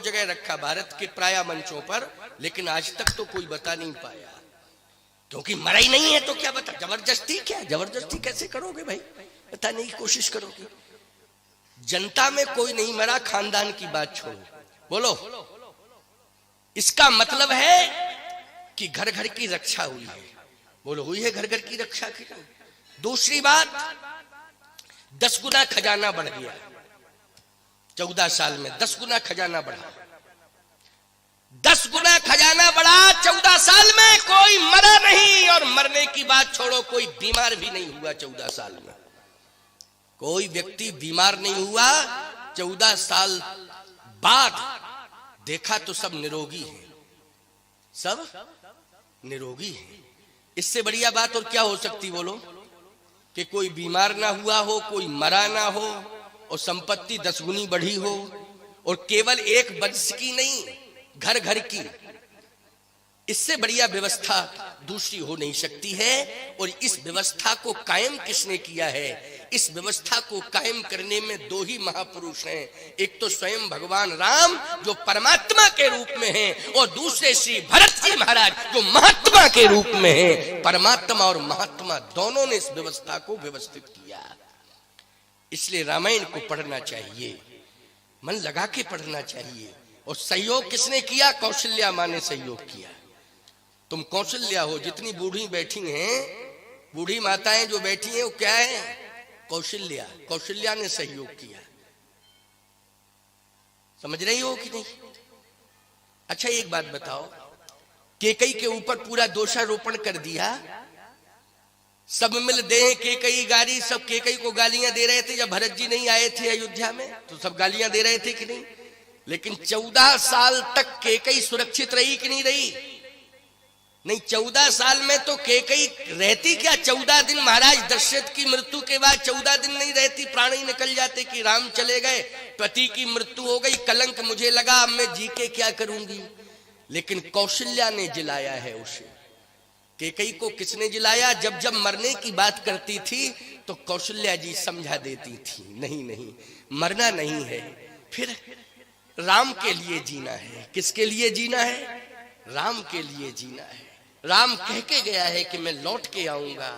जगह रखा भारत के प्राय मंचों पर, लेकिन आज तक तो कोई बता नहीं पाया, क्योंकि मरा ही नहीं है तो क्या बता। जबरदस्ती क्या, जबरदस्ती कैसे करोगे भाई, बताने की कोशिश करोगे। जनता में कोई नहीं मरा, खानदान की बात छोड़ो। बोलो, इसका मतलब है कि घर घर की रक्षा हुई है। बोलो, हुई है घर घर की रक्षा की। दूसरी बात, 10 गुना खजाना बढ़ गया 14 साल में, 10 गुना खजाना बढ़ा, 10 गुना खजाना बढ़ा 14 साल में। कोई मरा नहीं, और मरने की बात छोड़ो, कोई बीमार भी नहीं हुआ 14 साल में। कोई व्यक्ति बीमार नहीं हुआ 14 साल बाद। देखा तो सब निरोगी हैं, सब निरोगी हैं। इससे बढ़िया बात और क्या हो सकती, बोलो, कि कोई बीमार ना हुआ हो, कोई मरा ना हो, और संपत्ति 10 गुनी बढ़ी हो, और केवल एक वंश की नहीं, घर घर की। इससे बढ़िया व्यवस्था दूसरी हो नहीं सकती है। और इस व्यवस्था को कायम किसने किया है? इस व्यवस्था को कायम करने में 2 ही महापुरुष हैं। एक तो स्वयं भगवान राम जो परमात्मा के रूप में हैं, और दूसरे श्री भरत जी महाराज जो महात्मा के रूप में हैं। परमात्मा और महात्मा दोनों ने इस व्यवस्था को व्यवस्थित किया। इसलिए रामायण को पढ़ना चाहिए, मन लगा के पढ़ना चाहिए। और सहयोग किसने किया? कौशल्या माँ ने सहयोग किया। तुम कौशल्या हो, जितनी बूढ़ी बैठी हैं, बूढ़ी माताएं जो बैठी हैं, वो क्या है? कौशल्या। कौशल्या ने सहयोग किया। समझ रही हो कि नहीं? अच्छा, एक बात बताओ, केकई के ऊपर पूरा दोषारोपण कर दिया, सब मिल दे केकई गाली, सब केकई को गालियां दे रहे थे। जब भरत जी नहीं आए थे अयोध्या में तो सब गालियां दे रहे थे कि नहीं? लेकिन 14 साल तक केकई सुरक्षित रही कि नहीं रही? नहीं, 14 साल में तो केकई रहती क्या? 14 दिन महाराज दशरथ की मृत्यु के बाद 14 दिन नहीं रहती, प्राण ही निकल जाते कि राम चले गए, पति की मृत्यु हो गई, कलंक मुझे लगा, अब मैं जी के क्या करूंगी। लेकिन कौशल्या ने जिलाया है उसे। केकई को किसने जिलाया? जब जब मरने की बात करती थी तो कौशल्या जी समझा देती थी, नहीं नहीं, मरना नहीं है, फिर राम के लिए जीना है। किसके लिए जीना है? राम के लिए जीना है। राम कह के गया है कि मैं लौट के आऊंगा,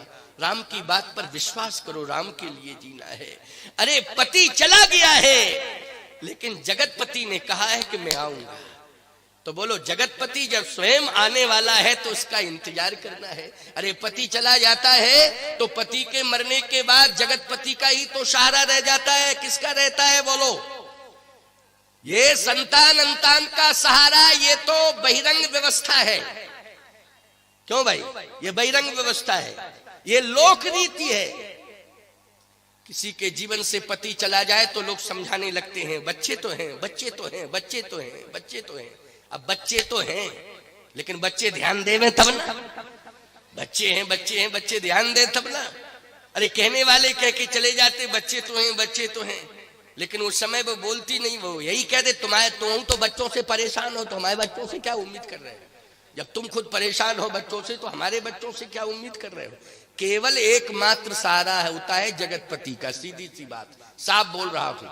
राम की बात पर विश्वास करो, राम के लिए जीना है। अरे पति चला गया है, लेकिन जगतपति ने कहा है कि मैं आऊंगा। तो बोलो, जगतपति जब स्वयं आने वाला है तो उसका इंतजार करना है। अरे पति चला जाता है तो पति के मरने के बाद जगतपति का ही तो सहारा रह जाता है। किसका रहता है? बोलो, ये संतान अंतान का सहारा, ये तो बहिरंग व्यवस्था है। क्यों भाई? ये बहिरंग व्यवस्था है, ये लोक रीति है। किसी के जीवन से पति चला जाए तो लोग समझाने लगते हैं, बच्चे तो हैं, बच्चे तो हैं, बच्चे तो हैं, बच्चे तो हैं। अब बच्चे तो हैं, लेकिन बच्चे ध्यान देवे तब ना। बच्चे हैं, बच्चे हैं, बच्चे ध्यान दे तब ना। अरे कहने वाले कह के चले जाते, बच्चे तो हैं, बच्चे तो हैं, लेकिन उस समय वो बोलती नहीं, वो यही कह दे, तुम तो बच्चों से परेशान हो, तो हमारे बच्चों से क्या उम्मीद कर रहे हो? जब तुम खुद परेशान हो बच्चों से, तो हमारे बच्चों से क्या उम्मीद कर रहे हो? केवल एकमात्र सहारा होता है जगतपति का। सीधी सी बात साफ बोल रहा हूं।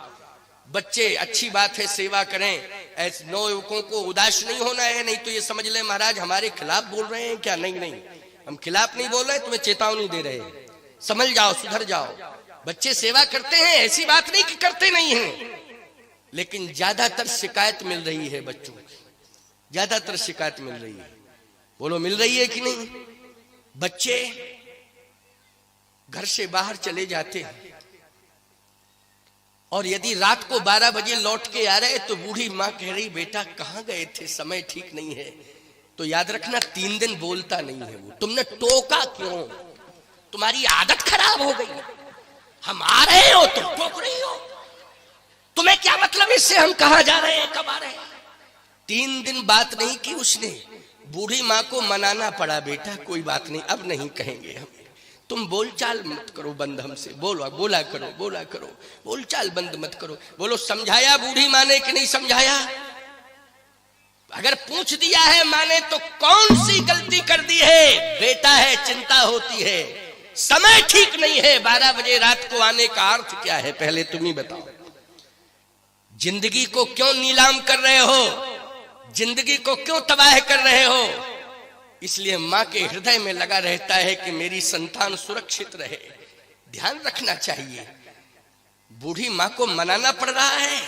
बच्चे अच्छी बात है, सेवा करें, ऐसे नौयुवकों को उदास नहीं होना है। नहीं तो ये समझ ले महाराज हमारे खिलाफ बोल रहे हैं क्या? नहीं नहीं, हम खिलाफ नहीं बोल रहे, तुम्हें चेतावनी दे रहे हैं, समझ जाओ, सुधर जाओ। बच्चे सेवा करते हैं, ऐसी बात नहीं कि करते नहीं हैं, लेकिन ज्यादातर शिकायत मिल रही है बच्चों की, ज्यादातर शिकायत मिल रही है। बोलो, मिल रही है कि नहीं? बच्चे घर से बाहर चले जाते हैं, और यदि रात को 12 बजे लौट के आ रहे तो बूढ़ी माँ कह रही, बेटा कहाँ गए थे, समय ठीक नहीं है। तो याद रखना 3 दिन बोलता नहीं है वो। तुमने टोका क्यों? तुम्हारी आदत खराब हो गई। हम आ रहे हो तुम टोक रही हो, तुम्हें क्या मतलब इससे हम कहाँ जा रहे हैं, कब आ रहे हैं? 3 दिन बात नहीं की उसने। बूढ़ी माँ को मनाना पड़ा, बेटा कोई बात नहीं, अब नहीं कहेंगे हम, तुम बोलचाल मत करो बंद हमसे, बोला करो, बोलचाल बंद मत करो। बोलो, समझाया बूढ़ी माँ ने कि नहीं समझाया? अगर पूछ दिया है माँ ने तो कौन सी गलती कर दी है? बेटा है, चिंता होती है, समय ठीक नहीं है, 12 बजे रात को आने का अर्थ क्या है? पहले तुम ही बताओ। जिंदगी को क्यों नीलाम कर रहे हो, जिंदगी को क्यों तबाह कर रहे हो? इसलिए माँ के हृदय में लगा रहता है कि मेरी संतान सुरक्षित रहे, ध्यान रखना चाहिए। बूढ़ी माँ को मनाना पड़ रहा है।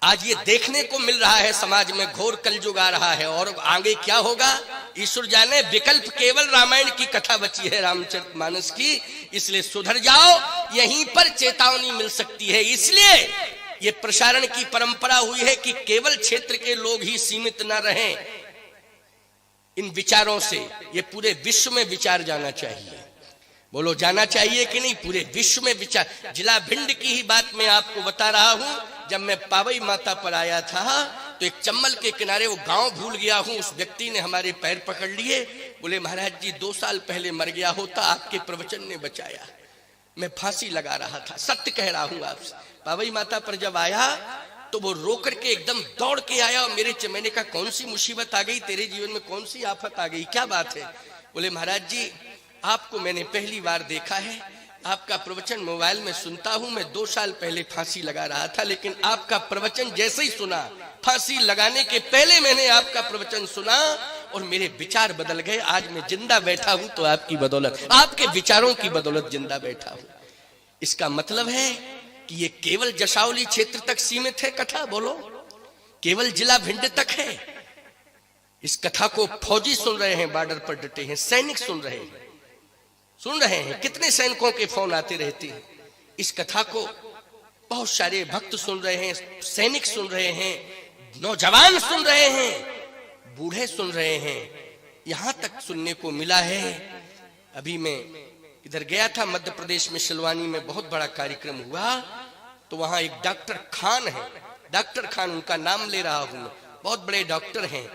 आज ये देखने को मिल रहा है समाज में घोर कलयुग आ रहा है, और आगे क्या होगा ईश्वर जाने। विकल्प केवल रामायण की कथा बची है, रामचरितमानस की। इसलिए सुधर जाओ, यहीं पर चेतावनी मिल सकती है। इसलिए ये प्रसारण की परंपरा हुई है कि केवल क्षेत्र के लोग ही सीमित न रहें इन विचारों से, ये पूरे विश्व में विचार जाना चाहिए। बोलो जाना चाहिए कि नहीं? पूरे विश्व में विचार। जिला भिंड की ही बात मैं आपको बता रहा हूं। जब मैं पावई माता पर आया था तो एक चम्बल के किनारे, वो गांव भूल गया हूं, उस व्यक्ति ने हमारे पैर पकड़ लिए। बोले महाराज जी 2 साल पहले मर गया होता, आपके प्रवचन ने बचाया। मैं फांसी लगा रहा था, सत्य कह रहा हूं आपसे। पावई माता पर जब आया तो वो रो करके एकदम दौड़ के आया और मैंने कहा कौन सी मुसीबत आ गई तेरे जीवन में, कौन सी आफत आ गई, क्या बात है? बोले महाराज जी आपको मैंने पहली बार देखा है, आपका प्रवचन मोबाइल में सुनता हूं। मैं 2 साल पहले फांसी लगा रहा था, लेकिन आपका प्रवचन जैसे ही सुना, फांसी लगाने के पहले मैंने आपका प्रवचन सुना और मेरे विचार बदल गए। आज मैं जिंदा बैठा हूं तो आपकी बदौलत, आपके विचारों की बदौलत जिंदा बैठा हूं। इसका मतलब है कि ये केवल जशावली क्षेत्र तक सीमित है कथा? बोलो, केवल जिला भिंड तक है? इस कथा को फौजी सुन रहे हैं, बॉर्डर पर डटे हैं, सैनिक सुन रहे हैं। कितने सैनिकों के फोन आते रहते हैं। इस कथा को बहुत सारे भक्त सुन रहे हैं, सैनिक सुन रहे हैं, नौजवान सुन रहे हैं, बूढ़े सुन रहे हैं। यहां तक सुनने को मिला है। अभी मैं इधर गया था मध्य प्रदेश में, शिलवानी में बहुत बड़ा कार्यक्रम हुआ, तो वहां एक डॉक्टर खान है, डॉक्टर खान उनका नाम ले रहा हूं, बहुत बड़े डॉक्टर हैं।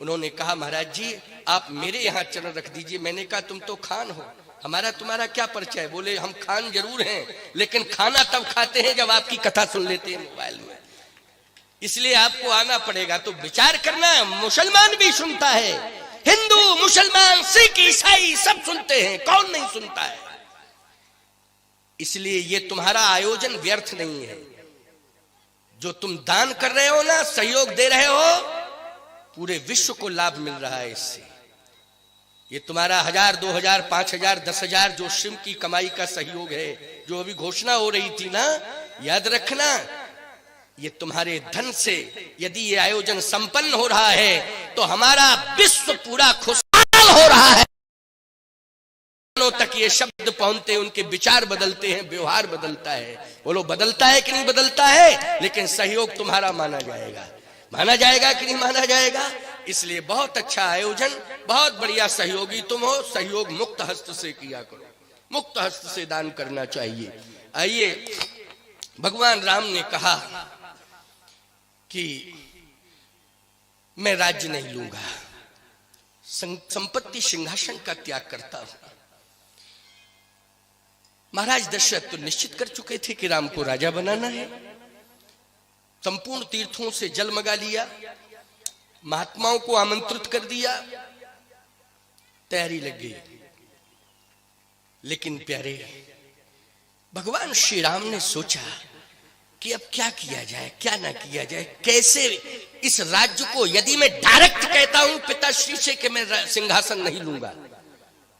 उन्होंने कहा महाराज जी आप मेरे यहाँ चरण रख दीजिए। मैंने कहा तुम तो खान हो, हमारा तुम्हारा क्या परिचय है? बोले हम खान जरूर हैं, लेकिन खाना तब खाते हैं जब आपकी कथा सुन लेते हैं मोबाइल में, इसलिए आपको आना पड़ेगा। तो विचार करना, मुसलमान भी सुनता है, हिंदू मुसलमान सिख ईसाई सब सुनते हैं, कौन नहीं सुनता है? इसलिए ये तुम्हारा आयोजन व्यर्थ नहीं है। जो तुम दान कर रहे हो ना, सहयोग दे रहे हो, पूरे विश्व को लाभ मिल रहा है इससे। ये तुम्हारा 1000, 2000, 5000, 10,000 जो शिव की कमाई का सहयोग है, जो अभी घोषणा हो रही थी ना, याद रखना, ये तुम्हारे धन से यदि ये आयोजन संपन्न हो रहा है तो हमारा विश्व पूरा खुशहाल हो रहा है। तक ये शब्द पहुंचते हैं, उनके विचार बदलते हैं, व्यवहार बदलता है। बोलो बदलता है कि नहीं बदलता है? लेकिन सहयोग तुम्हारा माना जाएगा, माना जाएगा कि नहीं माना जाएगा? इसलिए बहुत अच्छा आयोजन, बहुत बढ़िया सहयोगी तुम हो। सहयोग मुक्त हस्त से किया करो, मुक्त हस्त से दान करना चाहिए। आइए, भगवान राम ने कहा कि मैं राज्य नहीं लूंगा, संपत्ति सिंहासन का त्याग करता हूं। महाराज दशरथ तो निश्चित कर चुके थे कि राम को राजा बनाना है। संपूर्ण तीर्थों से जल मंगा लिया, महात्माओं को आमंत्रित कर दिया, तैयारी लग गई। लेकिन प्यारे भगवान श्री राम ने सोचा कि अब क्या किया जाए, क्या ना किया जाए, कैसे इस राज्य को, यदि मैं डायरेक्ट कहता हूं पिताश्री से कि मैं सिंहासन नहीं लूंगा,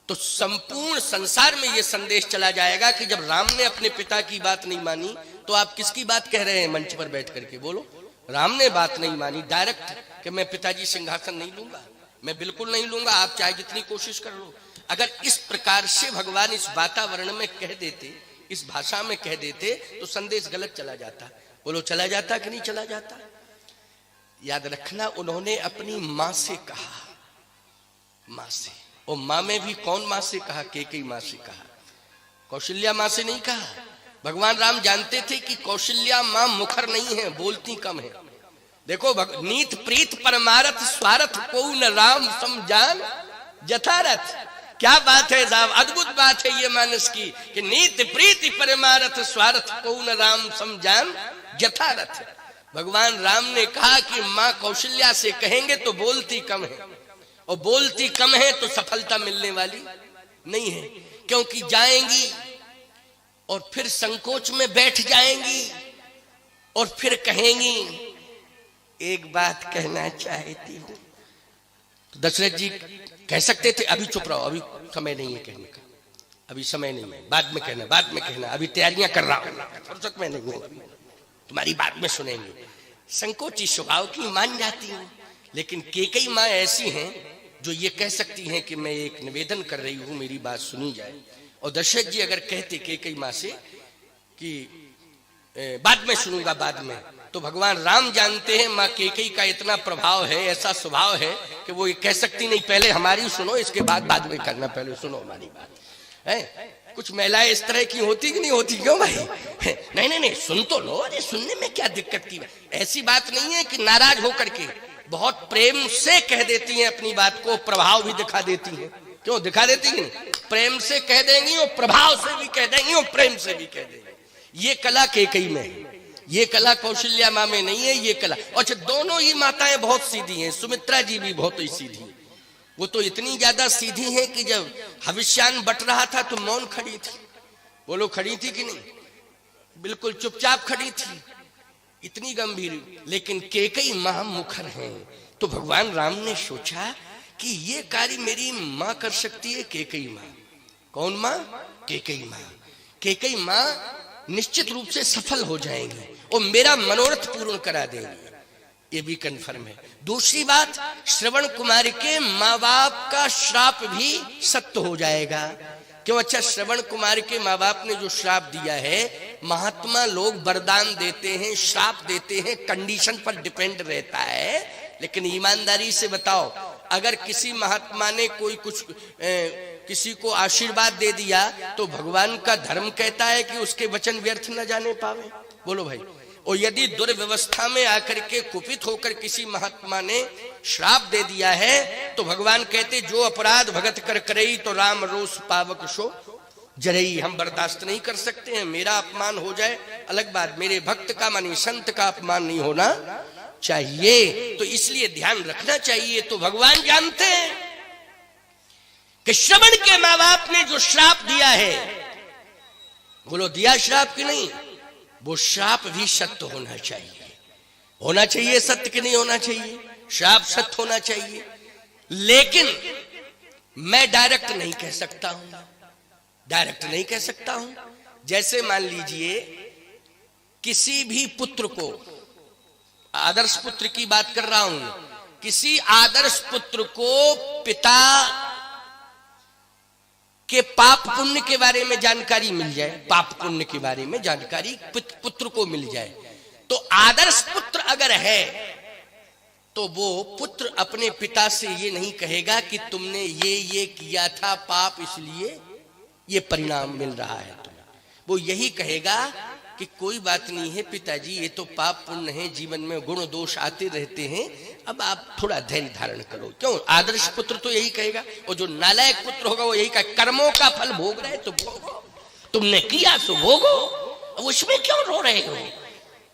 तो संपूर्ण संसार में यह संदेश चला जाएगा कि जब राम ने अपने पिता की बात नहीं मानी तो आप किसकी बात कह रहे हैं मंच पर बैठ करके? बोलो, राम ने बात नहीं मानी डायरेक्ट कि मैं पिताजी सिंहासन नहीं लूंगा, मैं बिल्कुल नहीं लूंगा, आप चाहे जितनी कोशिश कर लो। अगर इस प्रकार से भगवान इस वातावरण में कह देते, इस भाषा में कह देते, तो संदेश गलत चला जाता। बोलो चला जाता कि नहीं चला जाता? याद रखना, उन्होंने अपनी मां से कहा, मां से, और मां में भी कौन मां से कहा? कैकेयी मां से कहा, कौशल्या मां से नहीं कहा। भगवान राम जानते थे कि कौशल्या मां मुखर नहीं है, बोलती कम है। देखो, नीत प्रीत परमारथ स्वार्थ को न राम समझान जथारथ। क्या बात है साहब, अद्भुत बात है ये मानस की कि नीत प्रीति परमारथ स्वार्थ को न राम समझान जथारथ। भगवान राम ने कहा कि मां कौशल्या से कहेंगे तो बोलती कम है, और बोलती कम है तो सफलता मिलने वाली नहीं है, क्योंकि जाएंगी और फिर संकोच में बैठ जाएंगी और फिर कहेंगी एक बात कहना चाहती हूं। तो दशरथ जी कह सकते थे अभी चुप रहो, अभी समय नहीं है कहने का, अभी समय नहीं है, बाद में कहना, बाद में कहना, अभी तैयारियां कर रहा हूं, फुर्सत में नहीं हूं, तुम्हारी बात में सुनेंगे। संकोची स्वभाव की मान जाती हूं। लेकिन केकई माँ ऐसी हैं जो ये कह सकती हैं कि मैं एक निवेदन कर रही हूं, मेरी बात सुनी जाए। और दशरथ जी अगर कहते केकई माँ से कि बाद में सुनूंगा, बाद में, तो भगवान राम जानते हैं माँ केकई का इतना प्रभाव है, ऐसा स्वभाव है कि वो ये कह सकती नहीं पहले हमारी सुनो, इसके बाद में करना, पहले सुनो हमारी बात है। कुछ महिलाएं इस तरह की होती कि नहीं होती? क्यों भाई? नहीं सुन तो लो, अरे सुनने में क्या दिक्कत की बात? ऐसी बात नहीं है कि नाराज होकर के, बहुत प्रेम से कह देती हैं अपनी बात को, प्रभाव भी दिखा देती हैं। क्यों दिखा देती हैं? प्रेम से कह देंगी और प्रभाव से भी कह देंगी और प्रेम से भी कह देंगी। ये कला केकई में है, ये कला कौशल्या माँ में नहीं है, ये कला। अच्छा, दोनों ही माताएं बहुत सीधी हैं, सुमित्रा जी भी बहुत ही सीधी है। वो तो इतनी ज्यादा सीधी है कि जब हविष्यान बट रहा था तो मौन खड़ी थी। वो लोग खड़ी थी कि नहीं? बिल्कुल चुपचाप खड़ी थी, इतनी गंभीर। लेकिन केकई मां मुखर हैं। तो भगवान राम ने सोचा कि ये कार्य मेरी मां कर सकती है, केकई मां। कौन मां? केकई मां। केकई मां निश्चित रूप से सफल हो जाएंगी और मेरा मनोरथ पूर्ण करा देंगी, ये भी कन्फर्म है। दूसरी बात, श्रवण कुमार के माँ बाप का श्राप भी सत्य हो जाएगा। क्यों? अच्छा, श्रवण कुमार के माँ बाप ने जो श्राप दिया है, महात्मा लोग वरदान देते हैं, श्राप देते हैं, कंडीशन पर डिपेंड रहता है। लेकिन ईमानदारी से बताओ, अगर किसी महात्मा ने कोई कुछ किसी को आशीर्वाद दे दिया तो भगवान का धर्म कहता है कि उसके वचन व्यर्थ न जाने पावे। बोलो भाई। और यदि दुर्व्यवस्था में आकर के कुपित होकर किसी महात्मा ने श्राप दे दिया है तो भगवान कहते जो अपराध भगत कर करई तो राम रोष पावक सो जरई। हम बर्दाश्त नहीं कर सकते हैं, मेरा अपमान हो जाए अलग बात, मेरे भक्त का मानी संत का अपमान नहीं होना चाहिए। तो इसलिए ध्यान रखना चाहिए। तो भगवान जानते हैं कि श्रवण के माँ बाप ने जो श्राप दिया है, बोलो दिया श्राप कि नहीं, वो श्राप भी सत्य होना चाहिए। होना चाहिए सत्य कि नहीं होना चाहिए? श्राप सत्य होना चाहिए। लेकिन मैं डायरेक्ट नहीं कह सकता हूं, डायरेक्ट नहीं कह सकता हूं। जैसे मान लीजिए किसी भी पुत्र को, आदर्श पुत्र की बात कर रहा हूं, किसी आदर्श पुत्र को पिता के पाप पुण्य के बारे में जानकारी मिल जाए, पाप पुण्य के बारे में जानकारी पुत्र को मिल जाए, तो आदर्श पुत्र अगर है तो वो पुत्र अपने पिता से ये नहीं कहेगा कि तुमने ये किया था पाप, इसलिए ये परिणाम मिल रहा है तुम्हें। वो यही कहेगा कि कोई बात नहीं है पिताजी, ये तो पाप पुण्य है, जीवन में गुण दोष आते रहते हैं, अब आप थोड़ा धैर्य धारण करो। क्यों? आदर्श पुत्र तो यही कहेगा। और जो नालायक पुत्र होगा वो यही कहेगा कर्मों का फल भोग रहे तो भोगो, तुमने किया तो भोगो, उसमें क्यों रो रहे हो,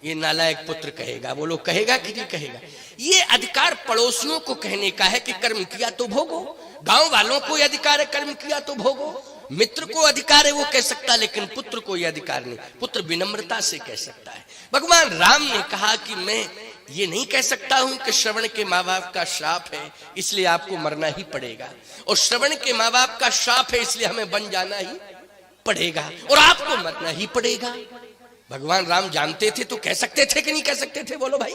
ये नालायक पुत्र कहेगा। वो लोग कहेगा कि नहीं कहेगा? ये अधिकार पड़ोसियों को कहने का है कि कर्म किया तो भोगो, गांव वालों को यह अधिकार है कर्म किया तो भोगो, मित्र को अधिकार है वो कह सकता, लेकिन पुत्र को यह अधिकार नहीं। पुत्र विनम्रता से कह सकता है। भगवान राम ने कहा कि मैं ये नहीं कह सकता हूं कि श्रवण के माँ बाप का श्राप है इसलिए आपको मरना ही पड़ेगा, और श्रवण के माँ बाप का श्राप है इसलिए हमें बन जाना ही पड़ेगा और आपको मरना ही पड़ेगा। भगवान राम जानते थे तो कह सकते थे कि नहीं कह सकते थे? बोलो भाई।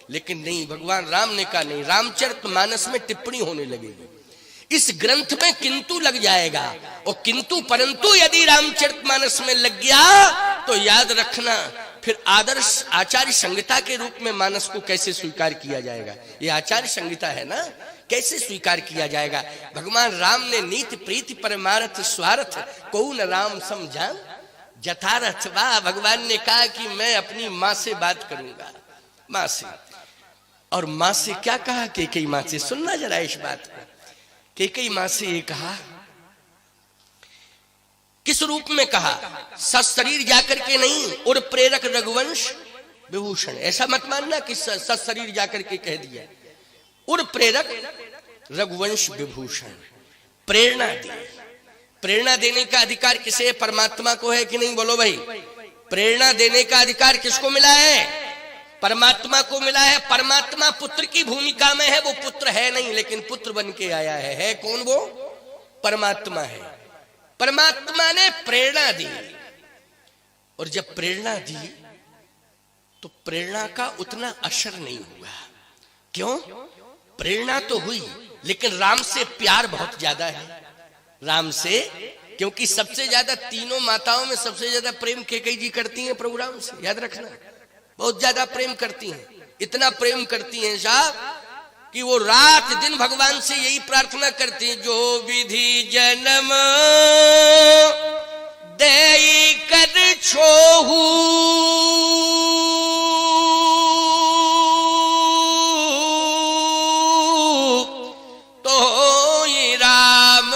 लेकिन नहीं, भगवान राम ने कहा नहीं। रामचरितमानस में टिप्पणी होने लगेगी, इस ग्रंथ में किंतु लग जाएगा, और किंतु परंतु यदि रामचरितमानस में लग गया तो याद रखना फिर आदर्श आचार्य संहिता के रूप में मानस को कैसे स्वीकार किया जाएगा? ये आचार्य संहिता है ना, कैसे स्वीकार किया जाएगा? भगवान राम ने नीति प्रीति परमार्थ स्वार्थ को न राम समझान जथारथ। वाह, भगवान ने कहा कि मैं अपनी माँ से बात करूंगा, माँ से। और माँ से क्या कहा? केकई माँ से। सुनना जरा इस बात को। केकई माँ से ये कहा, किस रूप में कहा? सशरीर जाकर के नहीं, और प्रेरक रघुवंश विभूषण। ऐसा मत मानना कि सशरीर जाकर के कह दिया। और प्रेरक रघुवंश विभूषण, प्रेरणा दे। प्रेरणा देने का अधिकार किसे? परमात्मा को है कि नहीं? बोलो भाई। प्रेरणा देने का अधिकार किसको मिला है? परमात्मा को मिला है। परमात्मा पुत्र की भूमिका में है, वो पुत्र है नहीं लेकिन पुत्र बन के आया है कौन? वो परमात्मा है। परमात्मा ने प्रेरणा दी, और जब प्रेरणा दी तो प्रेरणा का उतना असर नहीं हुआ। क्यों? प्रेरणा तो हुई लेकिन राम से प्यार बहुत ज्यादा है। राम से, क्योंकि सबसे ज्यादा तीनों माताओं में सबसे ज्यादा प्रेम कैकेयी जी करती हैं प्रभु राम से, याद रखना, बहुत ज्यादा प्रेम करती हैं। इतना प्रेम करती हैं साहब कि वो रात दिन भगवान से यही प्रार्थना करती हैं, जो विधि जन्म देई कर छोहू तो ये राम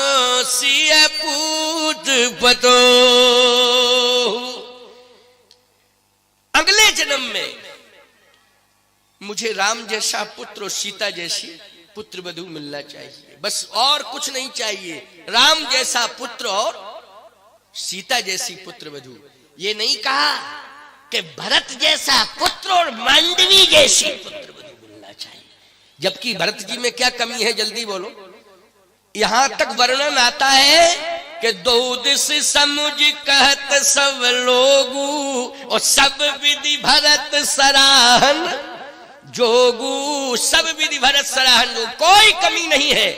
सिय पूत पतो। अगले जन्म में मुझे राम जैसा पुत्र और सीता जैसी पुत्र वधू मिलना चाहिए, बस और कुछ नहीं चाहिए। राम जैसा पुत्र और सीता जैसी पुत्र वधू। ये नहीं कहा कि भरत जैसा पुत्र और मांडवी जैसी पुत्र वधू मिलना चाहिए। जबकि भरत जी में क्या कमी है, जल्दी बोलो। यहां तक वर्णन आता है कि दो दिस समुझ कहत सब लोगू, और सब विधि भरत सराहन जोगू। सब विधि भरत सराहन जोगू, कोई कमी नहीं है।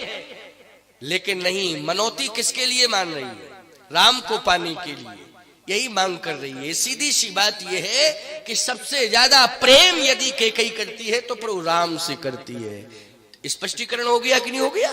लेकिन नहीं, मनौती किसके लिए मान रही है? राम को पाने के लिए यही मांग कर रही है। सीधी सी बात यह है कि सबसे ज्यादा प्रेम यदि कैकेयी करती है तो प्रभु राम से करती है। स्पष्टीकरण हो गया कि नहीं हो गया?